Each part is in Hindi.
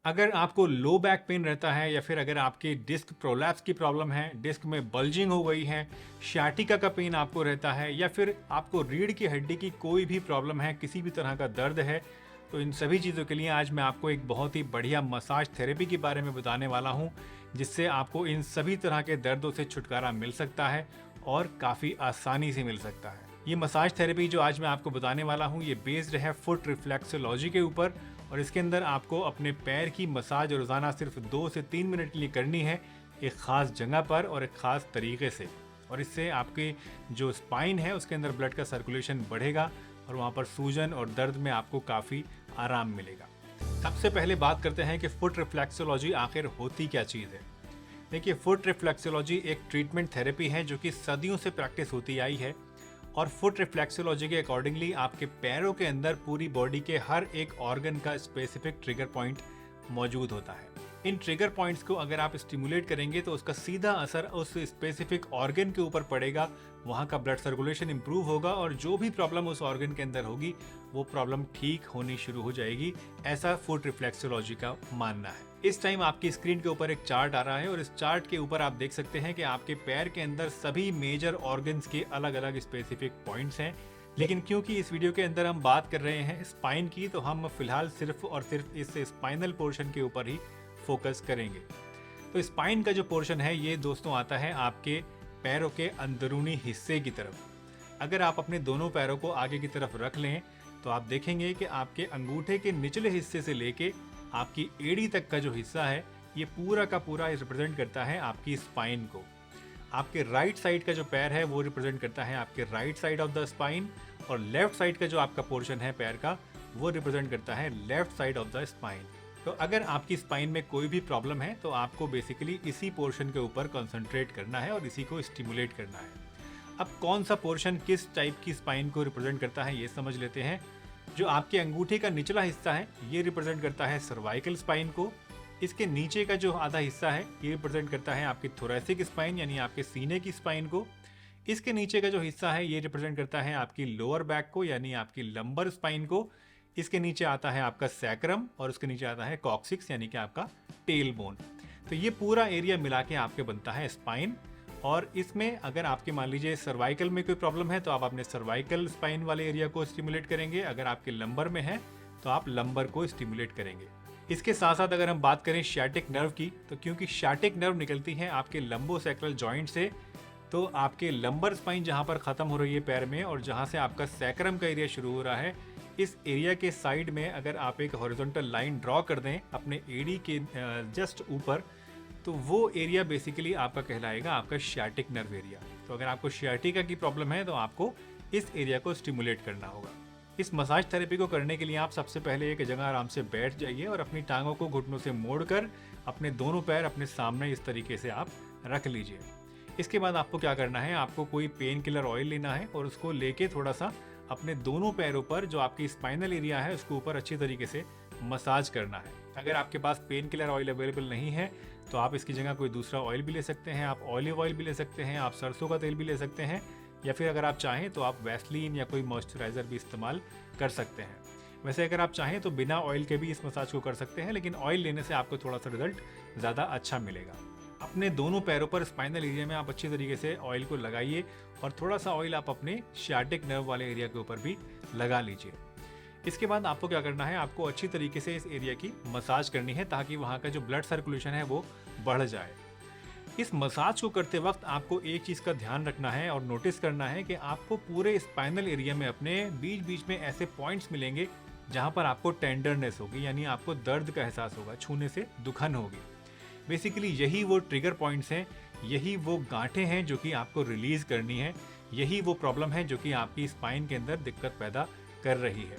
अगर आपको लो बैक पेन रहता है या फिर अगर आपके डिस्क प्रोलैप्स की प्रॉब्लम है, डिस्क में बल्जिंग हो गई है, शाटिका का पेन आपको रहता है या फिर आपको रीढ़ की हड्डी की कोई भी प्रॉब्लम है, किसी भी तरह का दर्द है, तो इन सभी चीज़ों के लिए आज मैं आपको एक बहुत ही बढ़िया मसाज थेरेपी के बारे में बताने वाला हूँ, जिससे आपको इन सभी तरह के दर्दों से छुटकारा मिल सकता है और काफ़ी आसानी से मिल सकता है। ये मसाज थेरेपी जो आज मैं आपको बताने वाला हूँ, ये बेस्ड है फुट रिफ्लेक्सोलॉजी के ऊपर और इसके अंदर आपको अपने पैर की मसाज रोज़ाना सिर्फ 2 से 3 मिनट के लिए करनी है, एक ख़ास जगह पर और एक ख़ास तरीके से। और इससे आपके जो स्पाइन है उसके अंदर ब्लड का सर्कुलेशन बढ़ेगा और वहाँ पर सूजन और दर्द में आपको काफ़ी आराम मिलेगा। सबसे पहले बात करते हैं कि फुट रिफ्लेक्सोलॉजी आखिर होती क्या चीज़ है। देखिए, फुट रिफ्लेक्सोलॉजी एक ट्रीटमेंट थेरेपी है जो कि सदियों से प्रैक्टिस होती आई है और फुट रिफ्लेक्सोलॉजी के अकॉर्डिंगली आपके पैरों के अंदर पूरी बॉडी के हर एक ऑर्गन का स्पेसिफिक ट्रिगर पॉइंट मौजूद होता है। इन ट्रिगर पॉइंट्स को अगर आप स्टिमुलेट करेंगे तो उसका सीधा असर उस स्पेसिफिक ऑर्गन के ऊपर पड़ेगा, वहाँ का ब्लड सर्कुलेशन इंप्रूव होगा और जो भी प्रॉब्लम उस ऑर्गन के अंदर होगी वो प्रॉब्लम ठीक होनी शुरू हो जाएगी, ऐसा फुट रिफ्लेक्सोलॉजी का मानना है। इस टाइम आपकी स्क्रीन के ऊपर एक चार्ट आ रहा है और इस चार्ट के ऊपर आप देख सकते हैं कि आपके पैर के अंदर सभी मेजर ऑर्गन्स के अलग अलग स्पेसिफिक पॉइंट्स हैं। लेकिन क्योंकि इस वीडियो के अंदर हम बात कर रहे हैं स्पाइन की, तो हम फिलहाल सिर्फ और सिर्फ इस स्पाइनल पोर्शन के ऊपर ही फोकस करेंगे। तो स्पाइन का जो पोर्शन है ये दोस्तों आता है आपके पैरों के अंदरूनी हिस्से की तरफ। अगर आप अपने दोनों पैरों को आगे की तरफ रख लें तो आप देखेंगे कि आपके अंगूठे के निचले हिस्से से लेके आपकी एड़ी तक का जो हिस्सा है ये पूरा का पूरा रिप्रेजेंट करता है आपकी स्पाइन को। आपके राइट साइड का जो पैर है वो रिप्रेजेंट करता है आपके right side of the spine और लेफ्ट साइड का जो आपका पोर्शन है पैर का वो रिप्रेजेंट करता है left side of the spine. तो अगर आपकी स्पाइन में कोई भी प्रॉब्लम है तो आपको बेसिकली इसी पोर्शन के ऊपर कंसंट्रेट करना है और इसी को स्टिमुलेट करना है। अब कौन सा पोर्शन किस टाइप की स्पाइन को रिप्रेजेंट करता है ये समझ लेते हैं। जो आपके अंगूठे का निचला हिस्सा है ये रिप्रेजेंट करता है सर्वाइकल स्पाइन को। इसके नीचे का जो आधा हिस्सा है ये रिप्रेजेंट करता है आपकी थोरैसिक स्पाइन यानी आपके सीने की स्पाइन को। इसके नीचे का जो हिस्सा है ये रिप्रेजेंट करता है आपकी लोअर बैक को यानी आपकी लंबर स्पाइन को। इसके नीचे आता है आपका सैक्रम और उसके नीचे आता है कॉक्सिक्स यानी कि आपका टेल बोन। तो ये पूरा एरिया मिला के आपके बनता है स्पाइन। और इसमें अगर आपके मान लीजिए सर्वाइकल में कोई प्रॉब्लम है तो आप अपने सर्वाइकल स्पाइन वाले एरिया को स्टिमुलेट करेंगे, अगर आपके लंबर में है तो आप लंबर को स्टिमुलेट करेंगे। इसके साथ साथ अगर हम बात करें शैटिक नर्व की, तो क्योंकि शैटिक नर्व निकलती है आपके लंबोसैक्रल जॉइंट से, तो आपके लंबर स्पाइन जहाँ पर ख़त्म हो रही है पैर में और जहाँ से आपका सैक्रम का एरिया शुरू हो रहा है, इस एरिया के साइड में अगर आप एक हॉरिजॉन्टल लाइन ड्रॉ कर दें अपने एडी के जस्ट ऊपर, तो वो एरिया बेसिकली आपका कहलाएगा आपका शैटिक नर्व एरिया। तो अगर आपको शैटिका की प्रॉब्लम है तो आपको इस एरिया को स्टिमुलेट करना होगा। इस मसाज थेरेपी को करने के लिए आप सबसे पहले एक जगह आराम से बैठ जाइए और अपनी टांगों को घुटनों से मोड़कर अपने दोनों पैर अपने सामने इस तरीके से आप रख लीजिए। इसके बाद आपको क्या करना है, आपको कोई पेन किलर ऑयल लेना है और उसको लेके थोड़ा सा अपने दोनों पैरों पर जो आपकी स्पाइनल एरिया है उसके ऊपर अच्छी तरीके से मसाज करना है। अगर आपके पास पेन किलर ऑयल अवेलेबल नहीं है तो आप इसकी जगह कोई दूसरा ऑयल भी ले सकते हैं, आप ऑलिव ऑयल भी ले सकते हैं, आप सरसों का तेल भी ले सकते हैं, या फिर अगर आप चाहें तो आप वैसलीन या कोई मॉइस्चराइज़र भी इस्तेमाल कर सकते हैं। वैसे अगर आप चाहें तो बिना ऑयल के भी इस मसाज को कर सकते हैं, लेकिन ऑयल लेने से आपको थोड़ा सा रिजल्ट ज़्यादा अच्छा मिलेगा। अपने दोनों पैरों पर स्पाइनल एरिया में आप अच्छी तरीके से ऑयल को लगाइए और थोड़ा सा ऑयल आप अपने शैटिक नर्व वाले एरिया के ऊपर भी लगा लीजिए। इसके बाद आपको क्या करना है, आपको अच्छी तरीके से इस एरिया की मसाज करनी है ताकि वहाँ का जो ब्लड सर्कुलेशन है वो बढ़ जाए। इस मसाज को करते वक्त आपको एक चीज़ का ध्यान रखना है और नोटिस करना है कि आपको पूरे स्पाइनल एरिया में अपने बीच बीच में ऐसे पॉइंट्स मिलेंगे जहाँ पर आपको टेंडरनेस होगी, यानी आपको दर्द का एहसास होगा, छूने से दुखन होगी। बेसिकली यही वो ट्रिगर पॉइंट्स हैं, यही वो गांठें हैं जो कि आपको रिलीज़ करनी है, यही वो प्रॉब्लम है जो कि आपकी स्पाइन के अंदर दिक्कत पैदा कर रही है।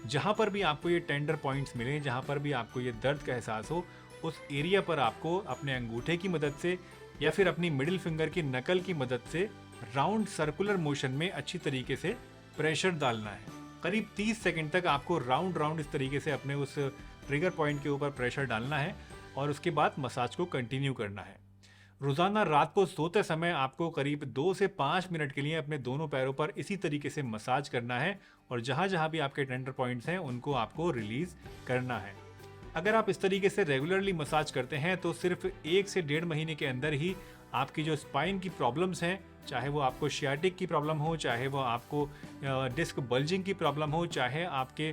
जहाँ पर भी आपको ये टेंडर पॉइंट्स मिलें, जहाँ पर भी आपको ये दर्द का एहसास हो, उस एरिया पर आपको अपने अंगूठे की मदद से या फिर अपनी मिडिल फिंगर की नकल की मदद से राउंड सर्कुलर मोशन में अच्छी तरीके से प्रेशर डालना है। करीब 30 सेकंड तक आपको राउंड राउंड इस तरीके से अपने उस ट्रिगर पॉइंट के ऊपर प्रेशर डालना है और उसके बाद मसाज को कंटिन्यू करना है। रोज़ाना रात को सोते समय आपको करीब 2 से 5 मिनट के लिए अपने दोनों पैरों पर इसी तरीके से मसाज करना है और जहाँ जहाँ भी आपके टेंडर पॉइंट्स हैं उनको आपको रिलीज़ करना है। अगर आप इस तरीके से रेगुलरली मसाज करते हैं तो सिर्फ 1 से 1.5 महीने के अंदर ही आपकी जो स्पाइन की प्रॉब्लम्स हैं, चाहे वो आपको शियाटिक की प्रॉब्लम हो, चाहे वो आपको डिस्क बल्जिंग की प्रॉब्लम हो, चाहे आपके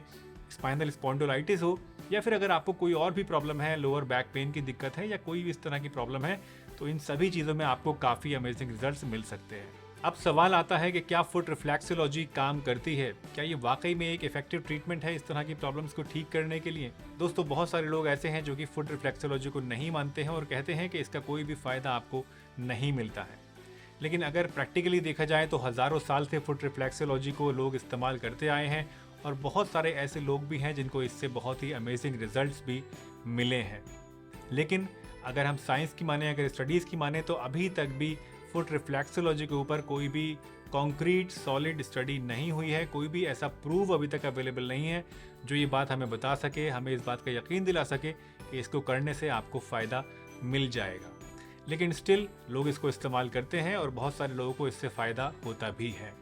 स्पाइनल स्पॉन्डिलोलाइटिस हो, या फिर अगर आपको कोई और भी प्रॉब्लम है, लोअर बैक पेन की दिक्कत है या कोई भी इस तरह की प्रॉब्लम है, तो इन सभी चीज़ों में आपको काफ़ी अमेजिंग रिजल्ट्स मिल सकते हैं। अब सवाल आता है कि क्या फुट रिफ्लेक्सोलॉजी काम करती है? क्या ये वाकई में एक इफेक्टिव ट्रीटमेंट है इस तरह की प्रॉब्लम्स को ठीक करने के लिए? दोस्तों, बहुत सारे लोग ऐसे हैं जो कि फुट रिफ्लेक्सोलॉजी को नहीं मानते हैं और कहते हैं कि इसका कोई भी फ़ायदा आपको नहीं मिलता है। लेकिन अगर प्रैक्टिकली देखा जाए तो हज़ारों साल से फुट रिफ्लेक्सोलॉजी को लोग इस्तेमाल करते आए हैं और बहुत सारे ऐसे लोग भी हैं जिनको इससे बहुत ही अमेजिंग रिजल्ट्स भी मिले हैं। लेकिन अगर हम साइंस की माने, अगर स्टडीज़ की माने, तो अभी तक भी फुट रिफ्लेक्सोलॉजी के ऊपर कोई भी कॉन्क्रीट सॉलिड स्टडी नहीं हुई है। कोई भी ऐसा प्रूव अभी तक अवेलेबल नहीं है जो ये बात हमें बता सके, हमें इस बात का यकीन दिला सके कि इसको करने से आपको फ़ायदा मिल जाएगा। लेकिन स्टिल लोग इसको इस्तेमाल करते हैं और बहुत सारे लोगों को इससे फ़ायदा होता भी है।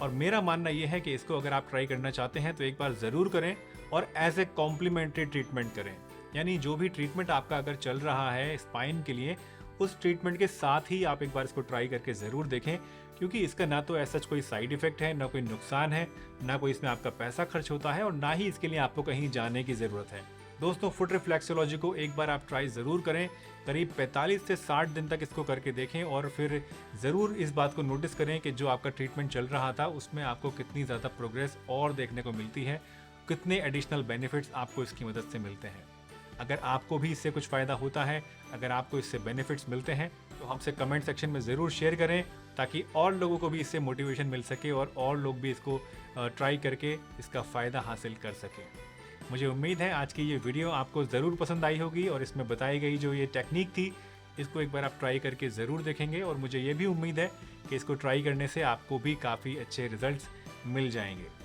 और मेरा मानना यह है कि इसको अगर आप ट्राई करना चाहते हैं तो एक बार ज़रूर करें और एज ए कॉम्प्लीमेंट्री ट्रीटमेंट करें। यानी जो भी ट्रीटमेंट आपका अगर चल रहा है स्पाइन के लिए, उस ट्रीटमेंट के साथ ही आप एक बार इसको ट्राई करके ज़रूर देखें, क्योंकि इसका ना तो ऐसा कोई साइड इफ़ेक्ट है, ना कोई नुकसान है, ना कोई इसमें आपका पैसा खर्च होता है और ना ही इसके लिए आपको कहीं जाने की ज़रूरत है। दोस्तों, फुट रिफ्लेक्सोलॉजी को एक बार आप ट्राई ज़रूर करें। करीब 45 से 60 दिन तक इसको करके देखें और फिर ज़रूर इस बात को नोटिस करें कि जो आपका ट्रीटमेंट चल रहा था उसमें आपको कितनी ज़्यादा प्रोग्रेस और देखने को मिलती है, कितने एडिशनल बेनिफिट्स आपको इसकी मदद से मिलते हैं। अगर आपको भी इससे कुछ फ़ायदा होता है, अगर आपको इससे बेनिफिट्स मिलते हैं, तो हमसे कमेंट सेक्शन में ज़रूर शेयर करें ताकि और लोगों को भी इससे मोटिवेशन मिल सके और लोग भी इसको ट्राई करके इसका फ़ायदा हासिल कर सकें। मुझे उम्मीद है आज की ये वीडियो आपको ज़रूर पसंद आई होगी और इसमें बताई गई जो ये टेक्निक थी, इसको एक बार आप ट्राई करके ज़रूर देखेंगे और मुझे ये भी उम्मीद है कि इसको ट्राई करने से आपको भी काफ़ी अच्छे रिजल्ट्स मिल जाएंगे।